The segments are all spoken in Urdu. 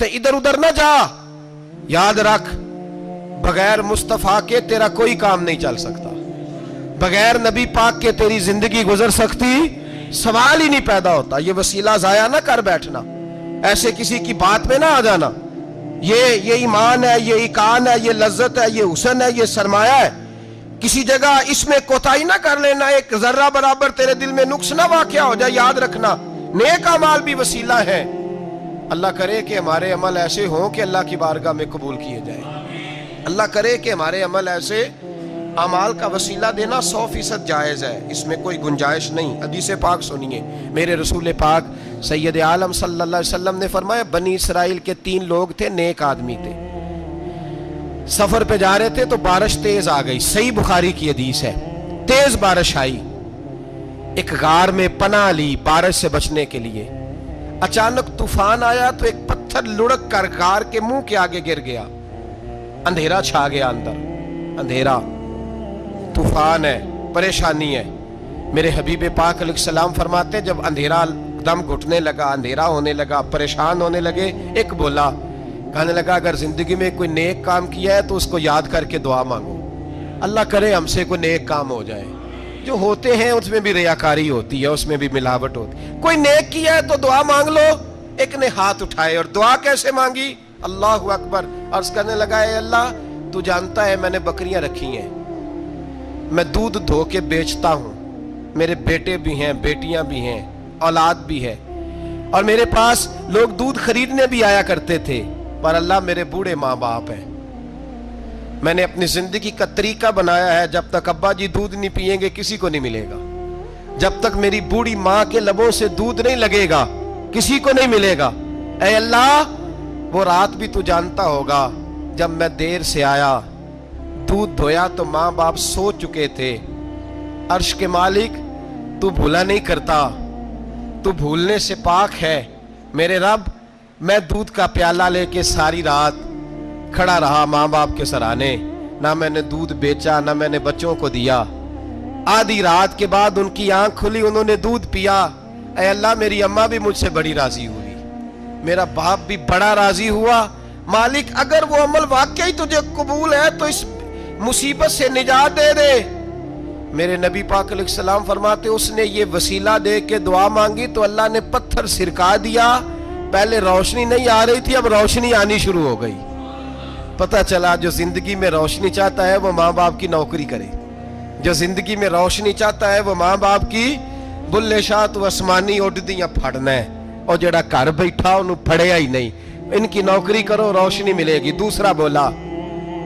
ادھر ادھر نہ جا. یاد رکھ بغیر مصطفیٰ کے تیرا کوئی کام نہیں چل سکتا. بغیر نبی پاک کے تیری زندگی گزر سکتی سوال ہی نہیں پیدا ہوتا. یہ وسیلہ ضائع نہ کر بیٹھنا, ایسے کسی کی بات میں نہ آ جانا. یہ ایمان ہے, یہ ایقان ہے, یہ لذت ہے, یہ حسن ہے, یہ سرمایہ ہے. کسی جگہ اس میں کوتاہی نہ کر لینا. ایک ذرہ برابر تیرے دل میں نقص نہ واقع ہو جائے. یاد رکھنا نیک اعمال بھی وسیلہ ہے. اللہ کرے کہ ہمارے عمل ایسے ہوں کہ اللہ کی بارگاہ میں قبول کیے جائیں. اللہ کرے کہ ہمارے عمل ایسے اعمال کا وسیلہ دینا 100% جائز ہے, اس میں کوئی گنجائش نہیں. حدیث پاک سنیے, میرے رسول پاک سید عالم صلی اللہ علیہ وسلم نے فرمایا بنی اسرائیل کے 3 لوگ تھے, نیک آدمی تھے. سفر پہ جا رہے تھے تو بارش تیز آ گئی. صحیح بخاری کی حدیث ہے. تیز بارش آئی, ایک غار میں پناہ لی بارش سے بچنے کے لیے. اچانک طوفان آیا تو ایک پتھر لڑک کر غار کے منہ کے آگے گر گیا. اندھیرا چھا گیا اندر, اندھیرا, طوفان ہے, پریشانی ہے. میرے حبیب پاک علیہ السلام فرماتے جب اندھیرا دم گھٹنے لگا, اندھیرا ہونے لگا, پریشان ہونے لگے, ایک بولا, کہنے لگا اگر زندگی میں کوئی نیک کام کیا ہے تو اس کو یاد کر کے دعا مانگو. اللہ کرے ہم سے کوئی نیک کام ہو جائے. جو ہوتے ہیں اس میں بھی ریاکاری ہوتی ہے, اس میں بھی ملاوٹ ہوتی ہے. کوئی نیک کیا ہے تو دعا مانگ لو. ایک نے ہاتھ اٹھائے اور دعا کیسے مانگی؟ اللہ اکبر. عرض کرنے لگا اے اللہ تو جانتا ہے میں نے بکریاں رکھی ہیں, میں دودھ دھو کے بیچتا ہوں, میرے بیٹے بھی ہیں, بیٹیاں بھی ہیں, اولاد بھی ہے, اور میرے پاس لوگ دودھ خریدنے بھی آیا کرتے تھے, پر اللہ میرے بوڑھے ماں باپ ہیں. میں نے اپنی زندگی کا طریقہ بنایا ہے جب تک ابا جی دودھ نہیں پئیں گے کسی کو نہیں ملے گا. جب تک میری بوڑھی ماں کے لبوں سے دودھ نہیں لگے گا کسی کو نہیں ملے گا. اے اللہ وہ رات بھی تو جانتا ہوگا جب میں دیر سے آیا, دودھ دھویا تو ماں باپ سو چکے تھے. عرش کے مالک تو بھولا نہیں کرتا, تو بھولنے سے پاک ہے. میرے رب میں دودھ کا پیالہ لے کے ساری رات کھڑا رہا ماں باپ کے سرانے, نہ میں نے دودھ بیچا نہ میں نے بچوں کو دیا. آدھی رات کے بعد ان کی آنکھ کھلی, انہوں نے دودھ پیا. اے اللہ میری اماں بھی مجھ سے بڑی راضی ہوئی, میرا باپ بھی بڑا راضی ہوا. مالک اگر وہ عمل واقعی تجھے قبول ہے تو اس مصیبت سے نجات دے دے. میرے نبی پاک علیہ السلام فرماتے اس نے یہ وسیلہ دے کے دعا مانگی تو اللہ نے پتھر سرکا دیا. پہلے روشنی نہیں آ رہی تھی, اب روشنی آنی شروع ہو گئی. پتہ چلا جو زندگی میں روشنی چاہتا ہے وہ ماں باپ کی نوکری کرے. جو زندگی میں روشنی چاہتا ہے وہ ماں باپ کی بلے شاہ تو آسمانی اڈدیاں پھڑنا ہے, اور جڑا گھر بیٹھا انہوں پھڑیا ہی نہیں. ان کی نوکری کرو روشنی ملے گی. دوسرا بولا,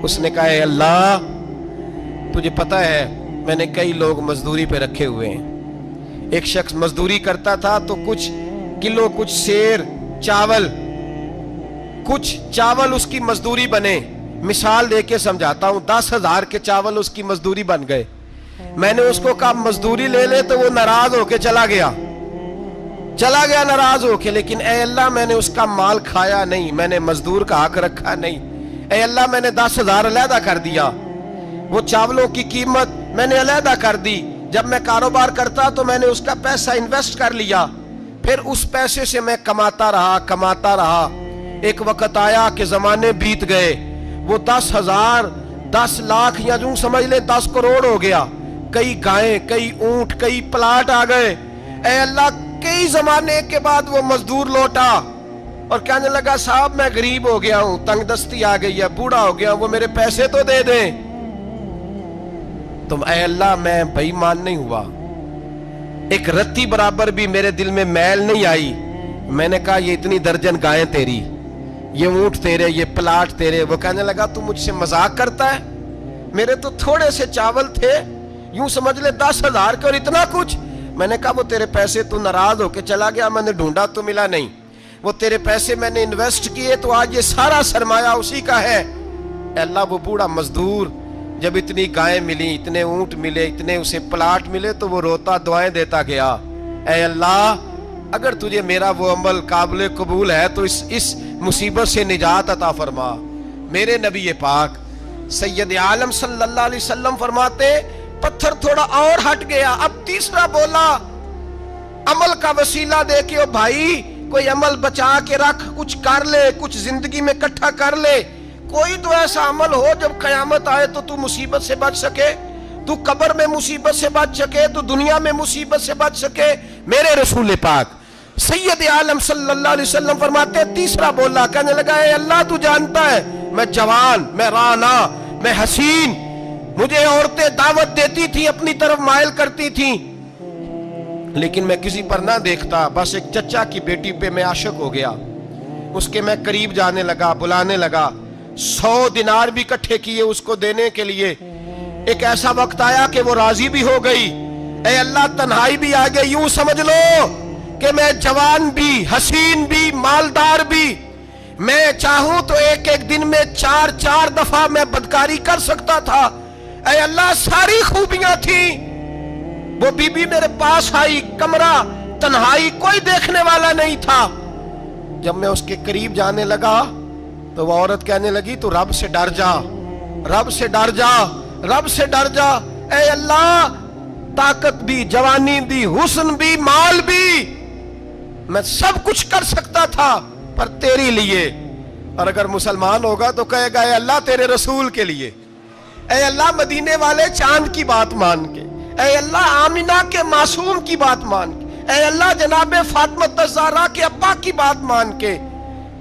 اس نے کہا اے اللہ تجھے پتہ ہے میں نے کئی لوگ مزدوری پہ رکھے ہوئے ہیں. ایک شخص مزدوری کرتا تھا تو کچھ کلو کچھ سیر چاول, کچھ چاول اس کی مزدوری بنے. مثال دے کے سمجھاتا ہوں, 10,000 کے چاول اس کی مزدوری بن گئے. میں نے اس کو کہا مزدوری لے لے تو وہ ناراض ہو کے چلا گیا ناراض ہو کے. لیکن اے اللہ میں نے اس کا مال کھایا نہیں, میں نے مزدور کا حق رکھا نہیں. اے اللہ میں نے 10,000 علیحدہ کر دیا, وہ چاولوں کی قیمت میں نے علیحدہ کر دی. جب میں کاروبار کرتا تو میں نے اس کا پیسہ انویسٹ کر لیا, پھر اس پیسے سے میں کماتا رہا. ایک وقت آیا کہ زمانے بیت گئے, وہ 10,000 10 لاکھ یا یوں سمجھ لے 10 کروڑ ہو گیا. کئی گائیں, کئی اونٹ, کئی پلاٹ آ گئے. اے اللہ کئی زمانے کے بعد وہ مزدور لوٹا اور کہنے لگا صاحب میں غریب ہو گیا ہوں, تنگ دستی آ گئی ہے, بوڑھا ہو گیا ہوں, وہ میرے پیسے تو دے دیں. تم اے اللہ میں بے ایمان نہیں ہوا, ایک رتی برابر بھی میرے دل میں میل نہیں آئی. میں نے کہا یہ اتنی درجن گائیں تیری, یہ اونٹ تیرے, یہ پلاٹ تیرے. وہ کہنے لگا تو مجھ سے مذاق کرتا ہے, میرے تو تھوڑے سے چاول تھے, یوں سمجھ لے 10,000 کے اور اتنا کچھ. میں نے کہا وہ تیرے پیسے تو ناراض ہو کے چلا گیا, میں نے ڈھونڈا تو ملا نہیں. وہ تیرے پیسے میں نے انویسٹ کیے تو آج یہ سارا سرمایہ اسی کا ہے. اے اللہ وہ بوڑھا مزدور جب اتنی گائیں ملی, اتنے اونٹ ملے, اتنے اسے پلاٹ ملے تو وہ روتا دعائیں دیتا گیا. اے اللہ اگر تجھے میرا وہ عمل قابل قبول ہے تو اس مصیبت سے نجات عطا فرما. میرے نبی پاک سید عالم صلی اللہ علیہ وسلم فرماتے پتھر تھوڑا اور ہٹ گیا. اب تیسرا بولا عمل کا وسیلہ دے کے, او بھائی کوئی عمل بچا کے رکھ, کچھ کر لے, کچھ زندگی میں اکٹھا کر لے. کوئی تو ایسا عمل ہو جب قیامت آئے تو مصیبت سے بچ سکے, تو قبر میں مصیبت سے بچ سکے, تو دنیا میں مصیبت سے بچ سکے. میرے رسول پاک سید عالم صلی اللہ علیہ وسلم فرماتے ہیں, تیسرا بولا, کہنے لگا اے اللہ تو جانتا ہے میں جوان, میں رانا, میں حسین, مجھے عورتیں دعوت دیتی تھی, اپنی طرف مائل کرتی تھیں, لیکن میں کسی پر نہ دیکھتا, بس ایک چچا کی بیٹی پہ میں عاشق ہو گیا, اس کے میں قریب جانے لگا, بلانے لگا, 100 دینار بھی اکٹھے کیے اس کو دینے کے لیے. ایک ایسا وقت آیا کہ وہ راضی بھی ہو گئی. اے اللہ تنہائی بھی آ گئی. یوں سمجھ لو کہ میں جوان بھی, حسین بھی, مالدار بھی, میں چاہوں تو ایک ایک دن میں 4 دفعہ میں بدکاری کر سکتا تھا. اے اللہ ساری خوبیاں تھیں. وہ بی بی میرے پاس آئی, کمرہ, تنہائی, کوئی دیکھنے والا نہیں تھا. جب میں اس کے قریب جانے لگا تو وہ عورت کہنے لگی تو رب سے ڈر جا, رب سے ڈر جا, رب سے ڈر جا. اے اللہ طاقت بھی, جوانی بھی, حسن بھی, مال بھی, میں سب کچھ کر سکتا تھا پر تیری لیے. اور اگر مسلمان ہوگا تو کہے گا اے اللہ تیرے رسول کے لیے, اے اللہ مدینے والے چاند کی بات مان کے, اے اللہ آمینہ کے معصوم کی بات مان کے, اے اللہ جناب فاطمہ الزہرا کے ابا کی بات مان کے,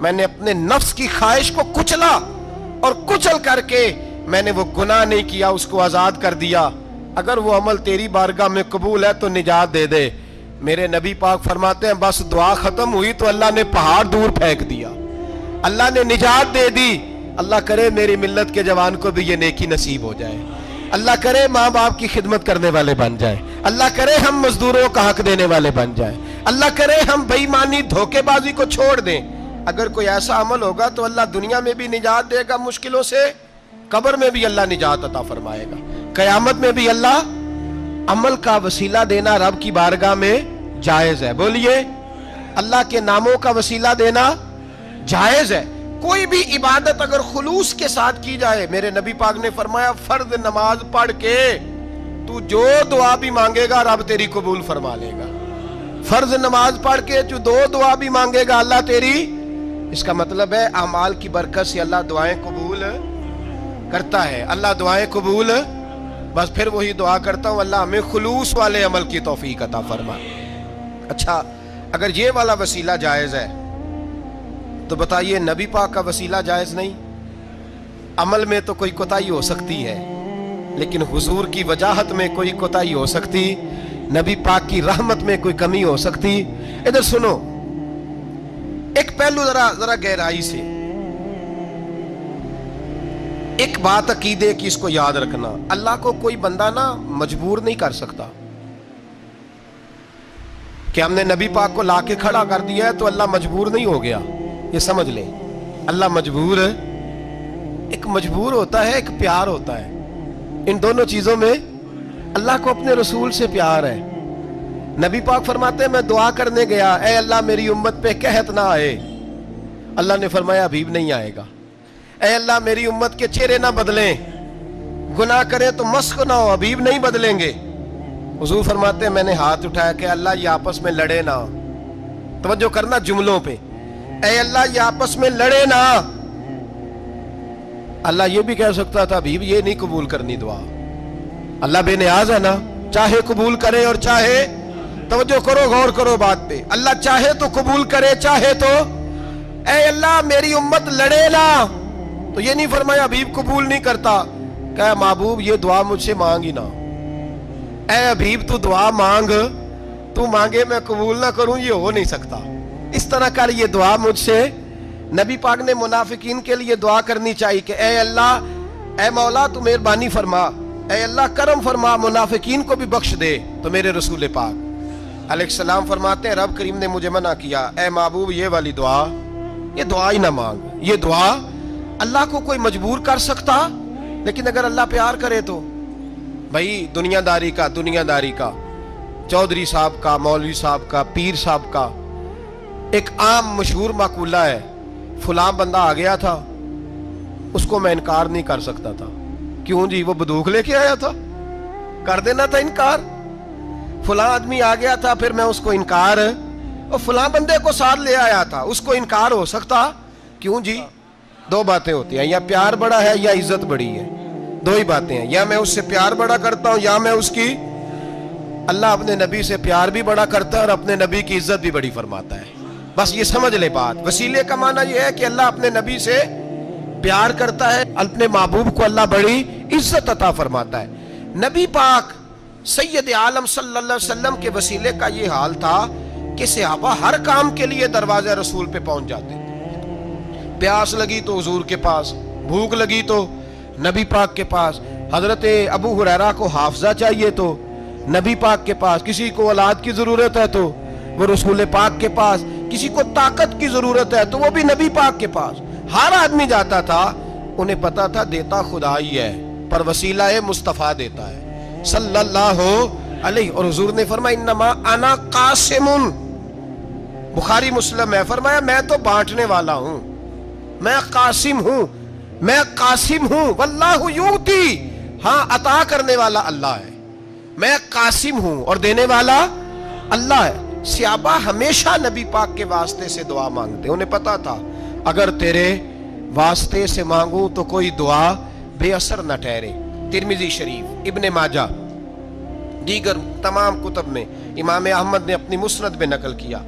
میں نے اپنے نفس کی خواہش کو کچلا اور کچل کر کے میں نے وہ گناہ نہیں کیا, اس کو آزاد کر دیا. اگر وہ عمل تیری بارگاہ میں قبول ہے تو نجات دے دے. میرے نبی پاک فرماتے ہیں بس دعا ختم ہوئی تو اللہ نے پہاڑ دور پھینک دیا, اللہ نے نجات دے دی. اللہ کرے میری ملت کے جوان کو بھی یہ نیکی نصیب ہو جائے, اللہ کرے ماں باپ کی خدمت کرنے والے بن جائیں, اللہ کرے ہم مزدوروں کا حق دینے والے بن جائیں, اللہ کرے ہم بے ایمانی دھوکے بازی کو چھوڑ دیں. اگر کوئی ایسا عمل ہوگا تو اللہ دنیا میں بھی نجات دے گا مشکلوں سے, قبر میں بھی اللہ نجات عطا فرمائے گا, قیامت میں بھی اللہ. عمل کا وسیلہ دینا رب کی بارگاہ میں جائز ہے. بولیے اللہ کے ناموں کا وسیلہ دینا جائز ہے. کوئی بھی عبادت اگر خلوص کے ساتھ کی جائے, میرے نبی پاک نے فرمایا فرض نماز پڑھ کے تو جو دعا بھی مانگے گا رب تیری قبول فرما لے گا. فرض نماز پڑھ کے جو 2 دعا بھی مانگے گا اللہ تیری. اس کا مطلب ہے اعمال کی برکت سے اللہ دعائیں قبول کرتا ہے, اللہ دعائیں قبول. بس پھر وہی دعا کرتا ہوں اللہ ہمیں خلوص والے عمل کی توفیق عطا فرما. اچھا اگر یہ والا وسیلہ جائز ہے تو بتائیے نبی پاک کا وسیلہ جائز نہیں؟ عمل میں تو کوئی کوتاہی ہو سکتی ہے, لیکن حضور کی وجاہت میں کوئی کوتاہی ہو سکتی, نبی پاک کی رحمت میں کوئی کمی ہو سکتی. ادھر سنو ایک پہلو ذرا گہرائی سے, ایک بات عقیدے کی اس کو یاد رکھنا, اللہ کو کوئی بندہ نا مجبور نہیں کر سکتا کہ ہم نے نبی پاک کو لا کے کھڑا کر دیا ہے تو اللہ مجبور نہیں ہو گیا. یہ سمجھ لیں اللہ مجبور ہے, ایک مجبور ہوتا ہے, ایک پیار ہوتا ہے. ان دونوں چیزوں میں اللہ کو اپنے رسول سے پیار ہے. نبی پاک فرماتے ہیں میں دعا کرنے گیا, اے اللہ میری امت پہ قحط نہ آئے. اللہ نے فرمایا ابھی نہیں آئے گا. اے اللہ میری امت کے چہرے نہ بدلیں, گناہ کریں تو مسخ نہ ہو, ابھی نہیں بدلیں گے. حضور فرماتے ہیں میں نے ہاتھ اٹھایا کہ اللہ یہ آپس میں لڑے نہ. توجہ کرنا جملوں پہ, اے اللہ یہ آپس میں لڑے نہ. اللہ یہ بھی کہہ سکتا تھا ابھی یہ نہیں قبول کرنی دعا. اللہ بے نیاز ہے نا, چاہے قبول کرے اور چاہے, توجہ کرو غور کرو بات پہ, اللہ چاہے تو قبول کرے چاہے تو. اے اللہ میری امت لڑے نہ, تو یہ نہیں فرمایا ابھی قبول نہیں کرتا, کہ محبوب یہ دعا مجھ سے مانگ ہی نہ. اے حبیب تو دعا مانگ, تو مانگے میں قبول نہ کروں, یہ ہو نہیں سکتا. اس طرح کر یہ دعا مجھ سے. نبی پاک نے منافقین کے لیے دعا کرنی چاہیے کہ اے اللہ, اے مولا تو مہربانی فرما, اے اللہ کرم فرما, منافقین کو بھی بخش دے. تو میرے رسول پاک علیہ السلام فرماتے ہیں رب کریم نے مجھے منع کیا, اے محبوب یہ والی دعا, یہ دعا ہی نہ مانگ. یہ دعا اللہ کو کوئی مجبور کر سکتا, لیکن اگر اللہ پیار کرے تو. بھائی دنیا داری کا چودھری صاحب کا, مولوی صاحب کا, پیر صاحب کا ایک عام مشہور مقولہ ہے, فلاں بندہ آ گیا تھا اس کو میں انکار نہیں کر سکتا تھا. کیوں جی؟ وہ بندوق لے کے آیا تھا, کر دینا تھا انکار. فلاں آدمی آ گیا تھا پھر میں اس کو انکار اور فلاں بندے کو ساتھ لے آیا تھا، اس کو انکار ہو سکتا؟ کیوں جی؟ دو باتیں ہوتی ہیں، یا پیار بڑا ہے یا عزت بڑی ہے، دو ہی باتیں ہیں، یا میں اس سے پیار بڑا کرتا ہوں یا میں اس کی۔ اللہ اپنے نبی سے پیار بھی بڑا کرتا ہے اور اپنے نبی کی عزت بھی بڑی فرماتا ہے۔ بس یہ سمجھ لے بات۔ وسیلے کا معنی یہ ہے کہ اللہ اپنے نبی سے پیار کرتا ہے، اپنے محبوب کو اللہ بڑی عزت عطا فرماتا ہے۔ نبی پاک سید عالم صلی اللہ علیہ وسلم کے وسیلے کا یہ حال تھا کہ صحابہ ہر کام کے لیے دروازے رسول پہ پہنچ جاتے تھے۔ پیاس لگی تو حضور کے پاس، بھوک لگی تو نبی پاک کے پاس، حضرت ابو ہریرہ کو حافظہ چاہیے تو نبی پاک کے پاس، کسی کو اولاد کی ضرورت ہے تو وہ رسول پاک کے پاس، کسی کو طاقت کی ضرورت ہے تو وہ بھی نبی پاک کے پاس۔ ہر آدمی جاتا تھا، انہیں پتا تھا دیتا خدا ہی ہے پر وسیلہ مصطفیٰ دیتا ہے صلی اللہ علیہ۔ اور حضور نے فرمایا انما انا قاسم، بخاری مسلم ہے، فرمایا میں تو بانٹنے والا ہوں، میں قاسم ہوں، میں قاسم ہوں، واللہ یؤتی، ہاں عطا کرنے والا اللہ ہے، میں قاسم ہوں اور دینے والا اللہ ہے۔ صحابہ ہمیشہ نبی پاک کے واسطے سے دعا مانگتے، انہیں پتا تھا اگر تیرے واسطے سے مانگوں تو کوئی دعا بے اثر نہ ٹھہرے۔ ترمذی شریف، ابن ماجہ، دیگر تمام کتب میں، امام احمد نے اپنی مسند میں نقل کیا،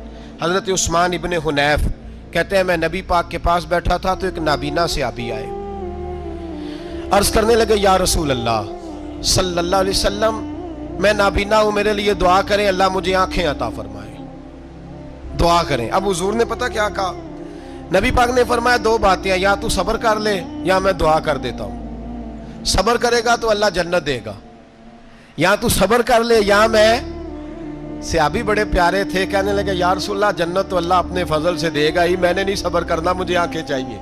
حضرت عثمان ابن حنیف کہتے ہیں میں نبی پاک کے پاس بیٹھا تھا تو ایک نابینا صحابی آئے، عرض کرنے لگے یا رسول اللہ صلی اللہ علیہ وسلم میں نابینا ہوں، میرے لیے دعا کریں اللہ مجھے آنکھیں عطا فرمائے، دعا کریں۔ اب حضور نے پتہ کیا کہا؟ نبی پاک نے فرمایا دو باتیں، یا تو صبر کر لے یا میں دعا کر دیتا ہوں۔ صبر کرے گا تو اللہ جنت دے گا، یا تو صبر کر لے یا میں۔ صحابی بڑے پیارے تھے، کہنے لگے یا رسول اللہ جنت تو اللہ اپنے فضل سے دے گا ہی، میں نے نہیں صبر کرنا، مجھے آنکھیں چاہیے،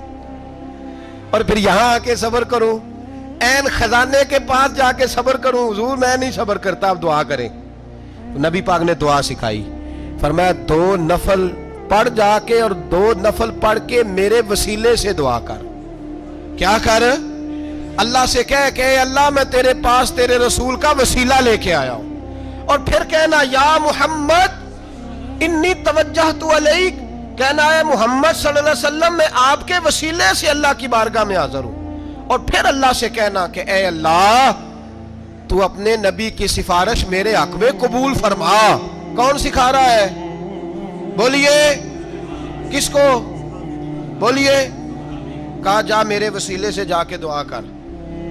اور پھر یہاں آ کے صبر کروں، این خزانے کے پاس جا کے صبر کروں؟ حضور میں نہیں صبر کرتا، اب دعا کریں۔ نبی پاک نے دعا سکھائی، فرمایا دو نفل پڑھ جا کے اور دو نفل پڑھ کے میرے وسیلے سے دعا کر۔ کیا کر؟ اللہ سے کہہ کہ اللہ میں تیرے پاس تیرے رسول کا وسیلہ لے کے آیا ہوں، اور پھر کہنا یا محمد انی توجہت علیک، کہنا ہے محمد صلی اللہ علیہ وسلم میں آپ کے وسیلے سے اللہ کی بارگاہ میں حاضر ہوں، اور پھر اللہ سے کہنا کہ اے اللہ تو اپنے نبی کی سفارش میرے حق میں قبول فرما۔ کون سکھا رہا ہے؟ بولیے کس کو؟ بولیے۔ کہا جا میرے وسیلے سے جا کے دعا کر۔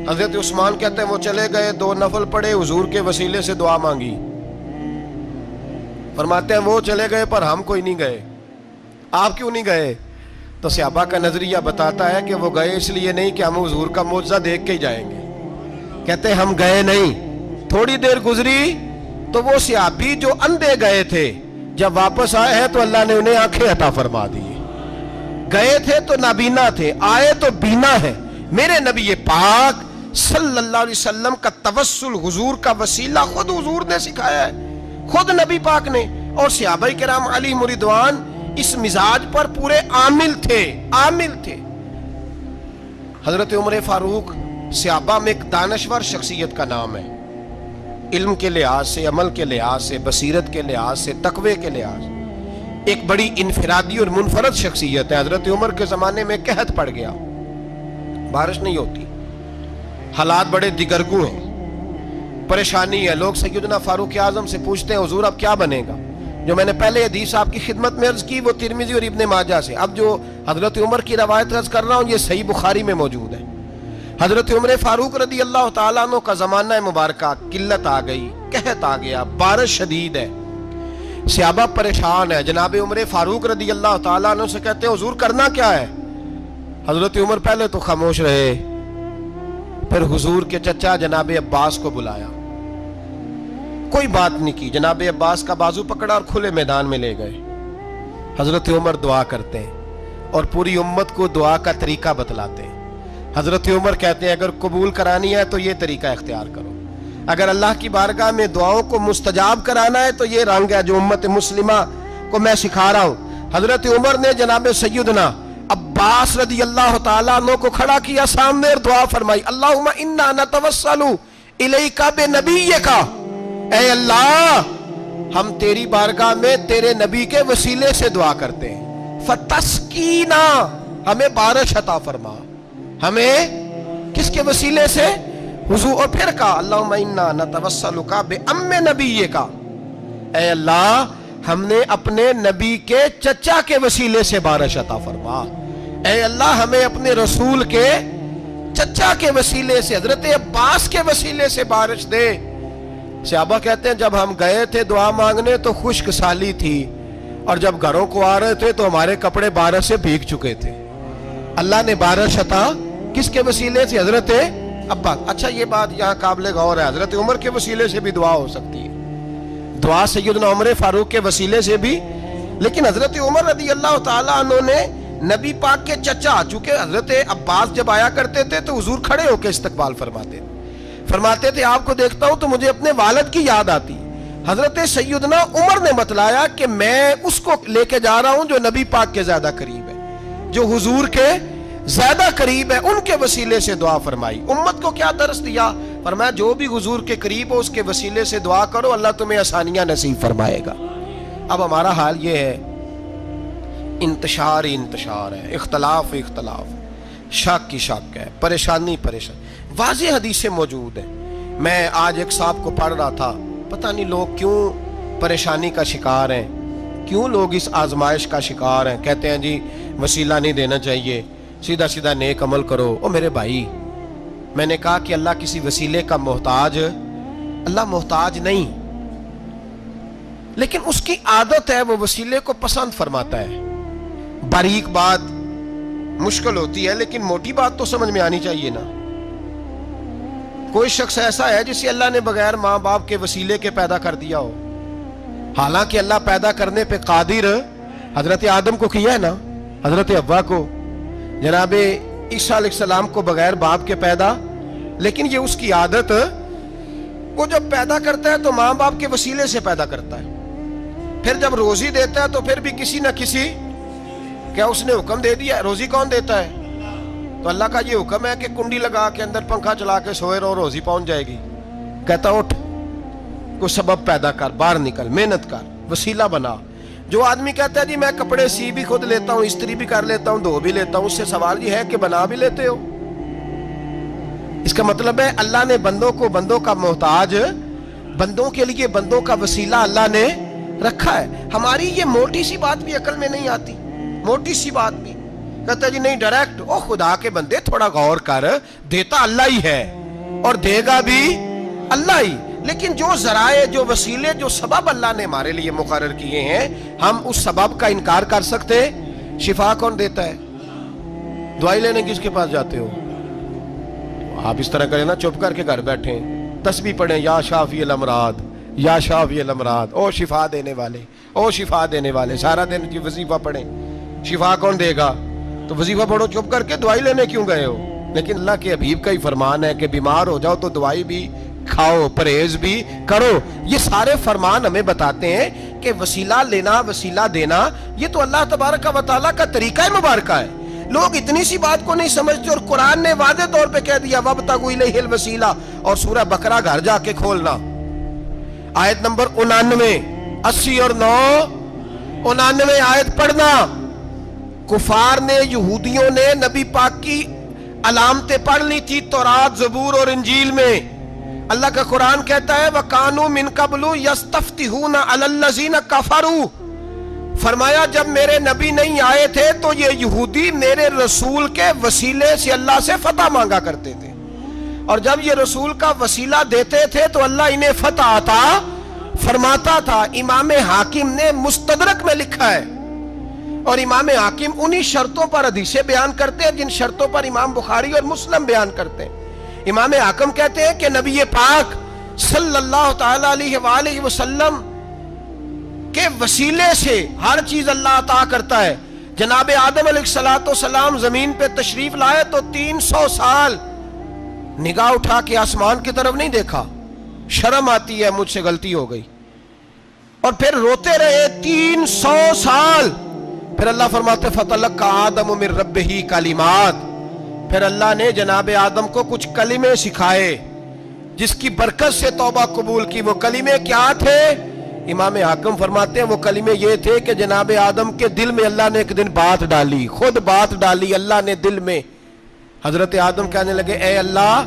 حضرت عثمان کہتے ہیں وہ چلے گئے، دو نفل پڑھے، حضور کے وسیلے سے دعا مانگی۔ فرماتے ہیں وہ چلے گئے پر ہم کوئی نہیں گئے۔ آپ کیوں نہیں گئے؟ تو صحابہ کا نظریہ بتاتا ہے کہ وہ گئے اس لیے نہیں کہ ہم حضور کا معجزہ دیکھ کے ہی جائیں گے، کہتے ہم گئے نہیں۔ تھوڑی دیر گزری تو وہ صحابی جو اندھے گئے تھے جب واپس آئے ہیں تو اللہ نے انہیں آنکھیں عطا فرما دی۔ گئے تھے تو نابینا تھے، آئے تو بینا ہے۔ میرے نبی پاک صلی اللہ علیہ وسلم کا توسل، حضور کا وسیلہ خود حضور نے سکھایا ہے، خود نبی پاک نے، اور صحابہ کرام علیہم رضوان اس مزاج پر پورے عامل تھے، عامل تھے۔ حضرت عمر فاروق صحابہ میں ایک دانشور شخصیت کا نام ہے، علم کے لحاظ سے، عمل کے لحاظ سے، بصیرت کے لحاظ سے، تقوی کے لحاظ سے ایک بڑی انفرادی اور منفرد شخصیت ہے۔ حضرت عمر کے زمانے میں قحط پڑ گیا، بارش نہیں ہوتی، حالات بڑے دگرگوں ہیں، پریشانی ہے۔ لوگ سیدنا فاروق اعظم سے پوچھتے ہیں حضور اب کیا بنے گا؟ جو میں نے پہلے حدیث آپ کی خدمت میں عرض کی وہ ترمذی اور ابن ماجہ سے، اب جو حضرت عمر کی روایت عرض کر رہا ہوں یہ صحیح بخاری میں موجود ہے۔ حضرت عمر فاروق رضی اللہ تعالیٰ عنہ کا زمانہ مبارکہ، قلت آ گئی، قحط آ گیا، بارش شدید ہے، صحابہ پریشان ہے۔ جناب عمر فاروق رضی اللہ تعالیٰ عنہ سے کہتے ہیں حضور کرنا کیا ہے؟ حضرت عمر پہلے تو خاموش رہے، پھر حضور کے چچا جناب عباس کو بلایا، کوئی بات نہیں کی، جناب عباس کا بازو پکڑا اور کھلے میدان میں لے گئے۔ حضرت عمر دعا کرتے ہیں اور پوری امت کو دعا کا طریقہ بتلاتے ہیں۔ حضرت عمر کہتے ہیں اگر قبول کرانی ہے تو یہ طریقہ اختیار کرو، اگر اللہ کی بارگاہ میں دعاؤں کو مستجاب کرانا ہے تو یہ رنگ ہے جو امت مسلمہ کو میں سکھا رہا ہوں۔ حضرت عمر نے جناب سیدنا عباس رضی اللہ تعالیٰ عنہ کو کھڑا کیا سامنے اور دعا فرمائی، اللہم انا نتوسل الیک بنبیک، اے اللہ ہم تیری بارگاہ میں تیرے نبی کے وسیلے سے دعا کرتے ہیں، فتسقینا، ہمیں بارش عطا فرما، ہمیں کس کے وسیلے سے؟ حضور، اور پھر کہا اللہم انا نتوسلک بام نبیک، اے اللہ ہم نے اپنے نبی کے چچا کے وسیلے سے بارش عطا فرما، اے اللہ ہمیں اپنے رسول کے چچا کے وسیلے سے، حضرت عباس کے وسیلے سے بارش دے۔ صحابہ کہتے ہیں جب ہم گئے تھے دعا مانگنے تو خشک سالی تھی، اور جب گھروں کو آ رہے تھے تو ہمارے کپڑے بارش سے بھیگ چکے تھے۔ اللہ نے بارش عطا کس کے وسیلے سے؟ حضرت عباس۔ اچھا یہ بات یہاں قابل غور ہے، حضرت عمر کے وسیلے سے بھی دعا ہو سکتی ہے، دعا سیدنا عمر فاروق کے وسیلے سے بھی، لیکن حضرت عمر رضی اللہ تعالیٰ عنہ نے نبی پاک کے چچا، چونکہ حضرت عباس جب آیا کرتے تھے تو حضور کھڑے ہو کے استقبال فرماتے تھے آپ کو دیکھتا ہوں تو مجھے اپنے والد کی یاد آتی۔ حضرت سیدنا عمر نے بتلایا کہ میں اس کو لے کے جا رہا ہوں جو نبی پاک کے زیادہ قریب ہے، جو حضور کے زیادہ قریب ہے، ان کے وسیلے سے دعا فرمائی۔ امت کو کیا درس دیا؟ فرمایا جو بھی حضور کے قریب ہو اس کے وسیلے سے دعا کرو، اللہ تمہیں آسانیاں نصیب فرمائے گا۔ اب ہمارا حال یہ ہے، انتشار ہی انتشار ہے، اختلاف شک کی شک ہے، پریشانی واضح حدیثیں موجود ہیں۔ میں آج ایک صاحب کو پڑھ رہا تھا، پتہ نہیں لوگ کیوں پریشانی کا شکار ہیں، کیوں لوگ اس آزمائش کا شکار ہیں، کہتے ہیں جی وسیلہ نہیں دینا چاہیے، سیدھا سیدھا نیک عمل کرو۔ او میرے بھائی، میں نے کہا کہ اللہ کسی وسیلے کا محتاج، اللہ محتاج نہیں، لیکن اس کی عادت ہے وہ وسیلے کو پسند فرماتا ہے۔ باریک بات مشکل ہوتی ہے لیکن موٹی بات تو سمجھ میں آنی چاہیے نا۔ کوئی شخص ایسا ہے جسے اللہ نے بغیر ماں باپ کے وسیلے کے پیدا کر دیا ہو، حالانکہ اللہ پیدا کرنے پہ قادر حضرت آدم کو کیا ہے نا، حضرت حوا کو، جناب عیسیٰ علیہ السلام کو بغیر باپ کے پیدا، لیکن یہ اس کی عادت، وہ جب پیدا کرتا ہے تو ماں باپ کے وسیلے سے پیدا کرتا ہے، پھر جب روزی دیتا ہے تو پھر بھی کسی نہ کسی، کیا اس نے حکم دے دیا؟ روزی کون دیتا ہے؟ تو اللہ کا یہ حکم ہے کہ کنڈی لگا کے اندر پنکھا چلا کے سوئے رہو، روزی پہنچ جائے گی۔ کہتا اٹھ، کوئی سبب پیدا کر، باہر نکل، محنت کر، وسیلہ بنا۔ جو آدمی کہتا ہے جی میں کپڑے سی بھی خود لیتا ہوں، استری بھی کر لیتا ہوں، دھو بھی لیتا ہوں، اس سے سوال یہ ہے کہ بنا بھی لیتے ہو؟ اس کا مطلب ہے اللہ نے بندوں کو بندوں کا محتاج، بندوں کے لیے بندوں کا وسیلہ اللہ نے رکھا ہے۔ ہماری یہ موٹی سی بات بھی عقل میں نہیں آتی، موٹی سی بات بھی کہتا ہے جی نہیں ڈائریکٹ، او خدا کے بندے تھوڑا غور کر، دیتا اللہ ہی ہے اور دے گا بھی اللہ ہی، لیکن جو ذرائع، جو وسیلے، جو سبب اللہ نے ہمارے لیے مقرر کیے ہیں، ہم اس سبب کا انکار کر سکتے؟ شفا کون دیتا ہے؟ دوائی لینے کس کے پاس جاتے ہو؟ آپ اس طرح کریں نا، چپ کر کے گھر بیٹھیں، تسبیح پڑھیں، یا شافی الامراض، یا شافی الامراض، او شفا دینے والے، او شفا دینے والے، سارا دن کی وظیفہ پڑھیں، شفا کون دے گا؟ تو وظیفہ پڑھو چپ کر کے، دوائی لینے کیوں گئے ہو؟ لیکن اللہ کے حبیب کا ہی فرمان ہے کہ بیمار ہو جاؤ تو دوائی بھی کھاؤ، پرہیز بھی کرو۔ یہ سارے فرمان ہمیں بتاتے ہیں کہ وسیلہ لینا، وسیلہ دینا، یہ تو اللہ تبارک و تعالیٰ کا طریقہ مبارکہ ہے۔ لوگ اتنی سی بات کو نہیں سمجھتے، اور قرآن نے واضح طور پہ کہہ دیا وَابْتَغُوا إِلَيْهِ الْوَسِيلَةَ، اور سورہ بقرہ گھر جا کے کھولنا، آیت نمبر 99، 80 اور 9، 99 آیت پڑھنا۔ کفار نے، یہودیوں نے نبی پاک کی علامتیں پڑھ لی تھی تورات، زبور اور انجیل میں۔ اللہ کا قرآن کہتا ہے وَكَانُوا مِن قَبْلُ يَسْتَفْتِحُونَ عَلَى الَّذِينَ كَفَرُوا، فرمایا جب میرے نبی نہیں آئے تھے تو یہ یہودی میرے رسول کے وسیلے سے اللہ سے فتح مانگا کرتے تھے، اور جب یہ رسول کا وسیلہ دیتے تھے تو اللہ انہیں فتح عطا فرماتا تھا۔ امام حاکم نے مستدرک میں لکھا ہے، اور امام حاکم انہی شرطوں پر حدیثیں بیان کرتے ہیں جن شرطوں پر امام بخاری اور مسلم بیان کرتے ہیں۔ امام حاکم کہتے ہیں کہ نبی پاک صلی اللہ تعالی علیہ وآلہ وسلم کے وسیلے سے ہر چیز اللہ عطا کرتا ہے۔ جناب آدم علیہ السلام زمین پہ تشریف لائے تو 300 سال نگاہ اٹھا کے آسمان کی طرف نہیں دیکھا، شرم آتی ہے مجھ سے غلطی ہو گئی، اور پھر روتے رہے 300 سال۔ پھر اللہ فرماتے فَتَلَقَّى آدَمُ مِن رَبِّهِ کلمات، پھر اللہ نے جناب آدم کو کچھ کلمے سکھائے جس کی برکت سے توبہ قبول کی۔ وہ کلمے کیا تھے؟ امام حاکم فرماتے ہیں وہ کلمے یہ تھے کہ جناب آدم کے دل میں اللہ نے ایک دن بات ڈالی، خود بات ڈالی اللہ نے دل میں۔ حضرت آدم کہنے لگے اے اللہ،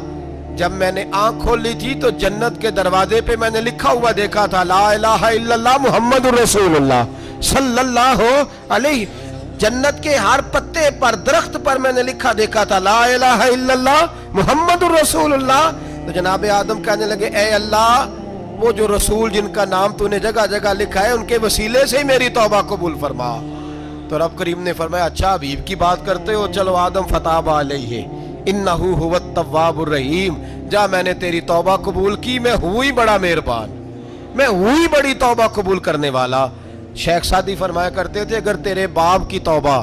جب میں نے آنکھ کھول لی تھی تو جنت کے دروازے پہ میں نے لکھا ہوا دیکھا تھا لا الہ الا اللہ محمد الرسول اللہ صلی اللہ علیہ، جنت کے ہر پتے پر درخت پر میں نے لکھا دیکھا تھا لا الہ الا اللہ محمد الرسول اللہ۔ تو جناب آدم کہنے لگے اے اللہ، وہ جو رسول جن کا نام تو نے جگہ جگہ لکھا ہے ان کے وسیلے سے ہی میری توبہ قبول فرما۔ تو رب کریم نے فرمایا اچھا حبیب کی بات کرتے ہو، چلو آدم فتاب علیہ انہو هو التواب الرحیم، جا میں نے تیری توبہ قبول کی، میں ہوئی بڑا مہربان، میں ہوئی بڑی توبہ قبول کرنے والا۔ شیخ سعدی فرمایا کرتے تھے اگر تیرے باپ کی توبہ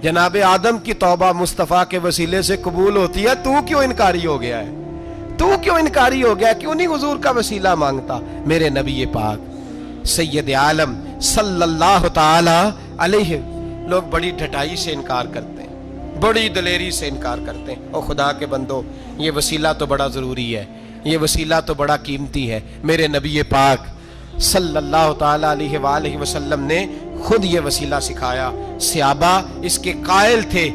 جناب آدم کی توبہ مصطفیٰ کے وسیلے سے قبول ہوتی ہے تو کیوں انکاری ہو گیا ہے، تو کیوں انکاری ہو گیا، کیوں نہیں حضور کا وسیلہ مانگتا؟ میرے نبی پاک سید عالم صلی اللہ تعالی علیہ، لوگ بڑی ڈھٹائی سے انکار کرتے ہیں، بڑی دلیری سے انکار کرتے ہیں۔ او خدا کے بندو، یہ وسیلہ تو بڑا ضروری ہے، یہ وسیلہ تو بڑا قیمتی ہے۔ میرے نبی پاک صلی اللہ تعالی علیہ وآلہ وسلم نے خود یہ وسیلہ سکھایا، صحابہ اس کے قائل تھے۔